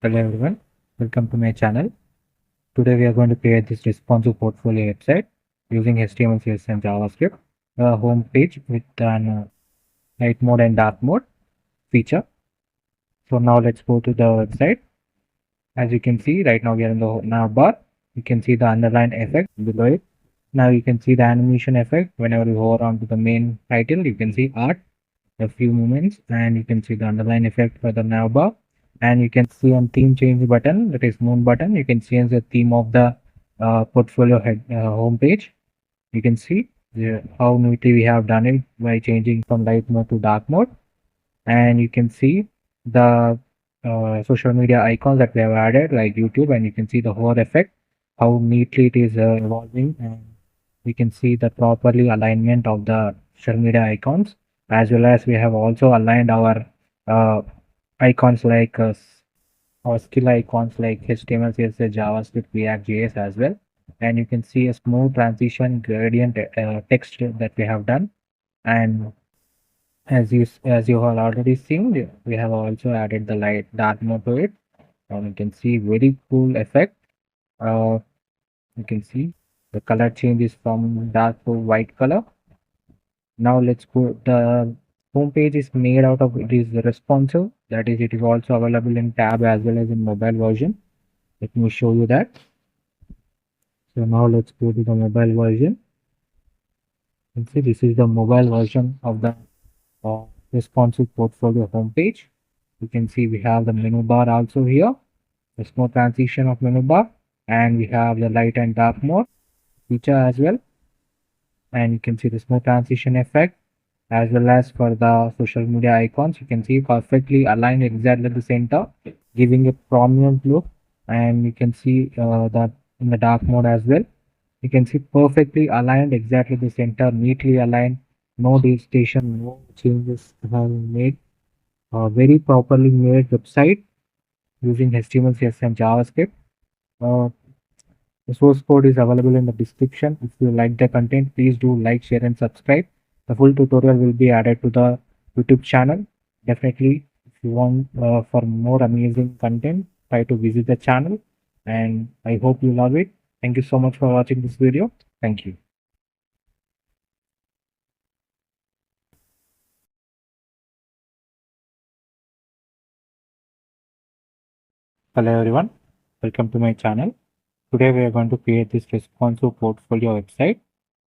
Hello everyone, welcome to my channel. Today we are going to create this responsive portfolio website using HTML, CSS and JavaScript. A home page with an light mode and dark mode feature. So now let's go to the website. As you can see, right now we are in the nav bar. You can see the underline effect below it. Now you can see the animation effect. Whenever you hover on to the main title, you can see art, a few moments, and you can see the underline effect for the nav bar. And you can see on theme change button, that is moon button. You can change the theme of the portfolio head home page. You can see how neatly we have done it by changing from light mode to dark mode. And you can see the social media icons that we have added like YouTube, and you can see the hover effect, how neatly it is evolving, and we can see the properly alignment of the social media icons, as well as we have also aligned our uh, icons like our skill icons like HTML, CSS, JavaScript, React, JS as well. And you can see a smooth transition gradient text that we have done. And as you have already seen, we have also added the light dark mode to it, and you can see very cool effect. You can see the color changes from dark to white color. Now let's go. The home page is made out of, it is responsive, that is it is also available in tab as well as in mobile version. Let me show you that. So now let's go to the mobile version. You can see this is the mobile version of the responsive portfolio homepage. You can see we have the menu bar also here, the smooth transition of menu bar, and we have the light and dark mode feature as well. And you can see the smooth transition effect, as well as for the social media icons. You can see perfectly aligned exactly at the center, giving a prominent look. And you can see that in the dark mode as well. You can see perfectly aligned exactly the center, neatly aligned, no deviation, no changes have been made. Very properly made website using HTML, CSS and JavaScript. Uh, the source code is available in the description. If you like the content, please do like, share and subscribe. The full tutorial will be added to the YouTube channel. Definitely, if you want for more amazing content, try to visit the channel, and I hope you love it. Thank you so much for watching this video. Thank you. Hello everyone, welcome to my channel. Today we are going to create this responsive portfolio website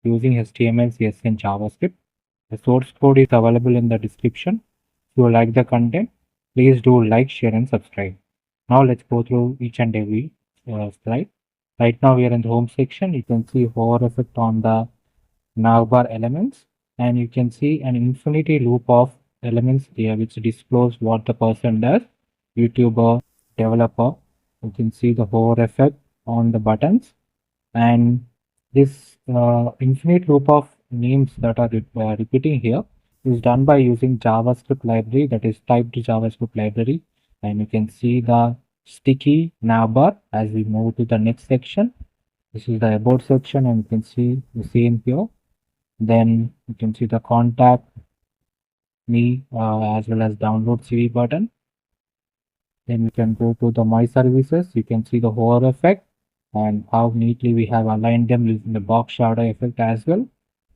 using HTML, CSS and JavaScript. The source code is available in the description. If you like the content, please do like, share and subscribe. Now let's go through each and every slide. Right now we are in the home section. You can see hover effect on the navbar elements, and you can see an infinity loop of elements here which disclose what the person does, YouTuber, developer. You can see the hover effect on the buttons, and this infinite loop of names that are repeating here is done by using JavaScript library, that is typed JavaScript library. And you can see the sticky navbar as we move to the next section. This is the about section, and you can see the same here. Then you can see the contact me as well as download CV button. Then we can go to the my services. You can see the hover effect and how neatly we have aligned them using the box shadow effect as well,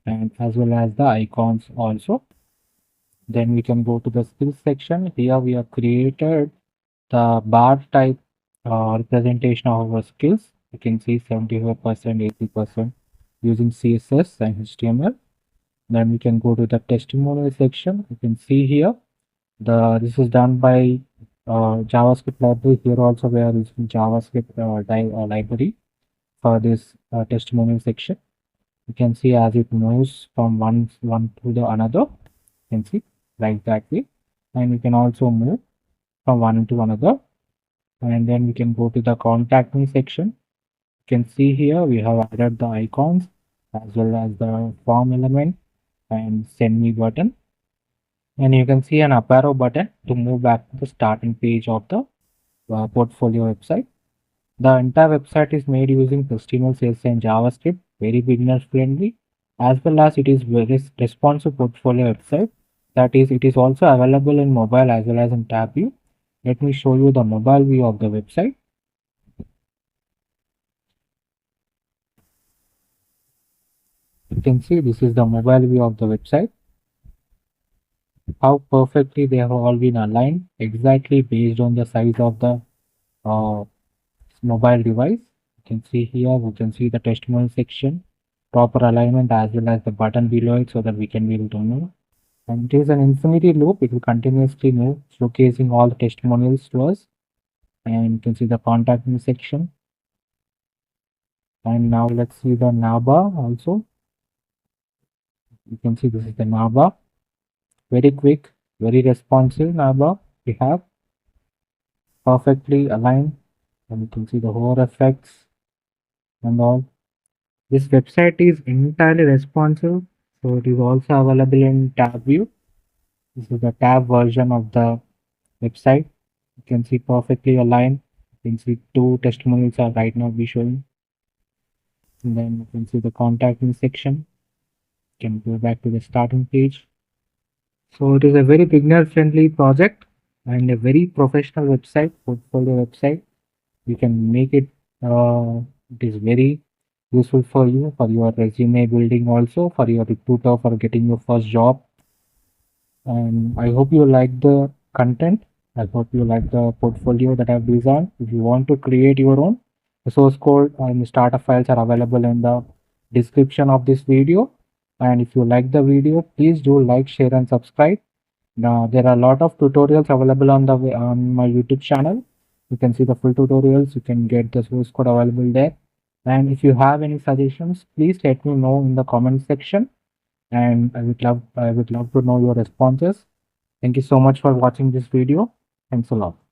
and as well as the icons also. Then we can go to the skills section. Here we have created the bar type representation of our skills. You can see 75%, 80% using CSS and HTML. Then we can go to the testimonial section. You can see here this is done by JavaScript library. Here also we are using JavaScript library for this testimonial section. You can see as it moves from one to the another. You can see like that way, and we can also move from one to another. And then we can go to the contact me section. You can see here we have added the icons as well as the form element and send me button. And you can see an up arrow button to move back to the starting page of the portfolio website. The entire website is made using HTML, CSS and JavaScript, very beginner friendly, as well as it is very responsive portfolio website. That is, it is also available in mobile as well as in tab view. Let me show you the mobile view of the website. You can see this is the mobile view of the website. How perfectly they have all been aligned exactly based on the size of the uh, mobile device. You can see here, we can see the testimonial section, proper alignment as well as the button below it so that we can be able to move. And it is an infinity loop. It will continuously move, showcasing all the testimonials to us. And you can see the contact me section. And now let's see the navbar also. You can see this is the navbar. Very quick, very responsive navbar we have. Perfectly aligned. And you can see the hover effects and all. This website is entirely responsive. So it is also available in tab view. This is the tab version of the website. You can see perfectly aligned. You can see two testimonials are right now be showing. And then you can see the contact me section. You can go back to the starting page. So it is a very beginner friendly project and a very professional website, portfolio website. You can make it, it is very useful for you for your resume building, also for your recruiter for getting your first job. And I hope you like the content. I hope you like the portfolio that I've designed. If you want to create your own, the source code and starter files are available in the description of this video. And if you like the video, please do like, share, and subscribe. Now there are a lot of tutorials available on the on my YouTube channel. You can see the full tutorials. You can get the source code available there. And if you have any suggestions, please let me know in the comment section. And I would love to know your responses. Thank you so much for watching this video. Thanks a lot.